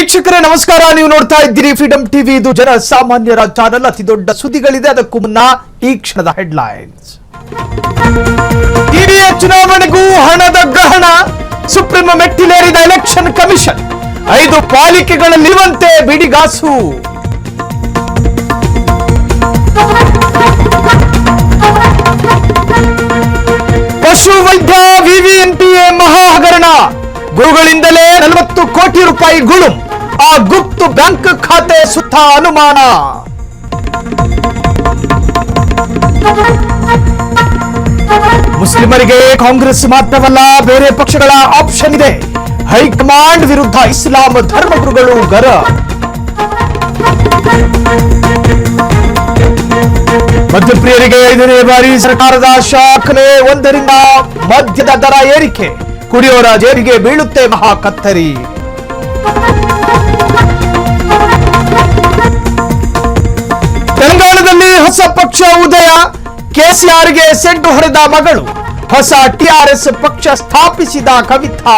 ವೀಕ್ಷಕರೇ ನಮಸ್ಕಾರ. ನೀವು ನೋಡ್ತಾ ಇದ್ದೀರಿ ಫ್ರೀಡಂ ಟಿವಿ. ಇದು ಜನ ಸಾಮಾನ್ಯರ ಚಾನೆಲ್. ಅತಿ ದೊಡ್ಡ ಸುದ್ದಿಗಳಿದೆ. ಅದಕ್ಕೂ ಮುನ್ನ ಈ ಕ್ಷಣದ ಹೆಡ್ಲೈನ್ಸ್. ಟಿವಿಯ ಚುನಾವಣೆಗೂ ಹಣದ ಗಹನ. ಸುಪ್ರೀಂ ಮೆಟ್ಟಿಲೇರಿದ ಎಲೆಕ್ಷನ್ ಕಮಿಷನ್. 5 ಪಾಲಿಕೆಗಳಲ್ಲಿರುವಂತೆ ಬಿಡಿಗಾಸು. ಪಶು ವೈದ್ಯ ವಿವಿಎನ್ಪಿಎ ಮಹಾ ಹಗರಣ. ಗುರುಗಳಿಂದಲೇ 40 ಕೋಟಿ ರೂಪಾಯಿ ಗುಳುಂ. ಆ ಗುಪ್ತ ಬ್ಯಾಂಕ್ ಖಾತೆ ಸುತ್ತ ಅನುಮಾನ. ಮುಸ್ಲಿಮರಿಗೆ ಕಾಂಗ್ರೆಸ್ ಮಾತ್ರವಲ್ಲ, ಬೇರೆ ಪಕ್ಷಗಳ ಆಪ್ಷನ್ ಇದೆ. ಹೈಕಮಾಂಡ್ ವಿರುದ್ಧ ಇಸ್ಲಾಂ ಧರ್ಮಗುರುಗಳು ಗರ. ಮದ್ಯಪ್ರಿಯರಿಗೆ 5ನೇ ಬಾರಿ ಸರ್ಕಾರದ ಶಾಖನೆ. 1ರಿಂದ ಮದ್ಯದ ದರ ಏರಿಕೆ. ಕುಡಿಯೋರ ಜೇಬಿಗೆ ಬೀಳುತ್ತೆ ಮಹಾ ಕತ್ತರಿ. ತೆಲಂಗಾಣದಲ್ಲಿ ಹೊಸ ಪಕ್ಷ ಉದಯ. ಕೆಸಿಆರ್ಗೆ ಸೆಡ್ಡು ಹೊಡೆದ ಮಗಳು. ಹೊಸ ಟಿಆರ್ಎಸ್ ಪಕ್ಷ ಸ್ಥಾಪಿಸಿದ ಕವಿತಾ.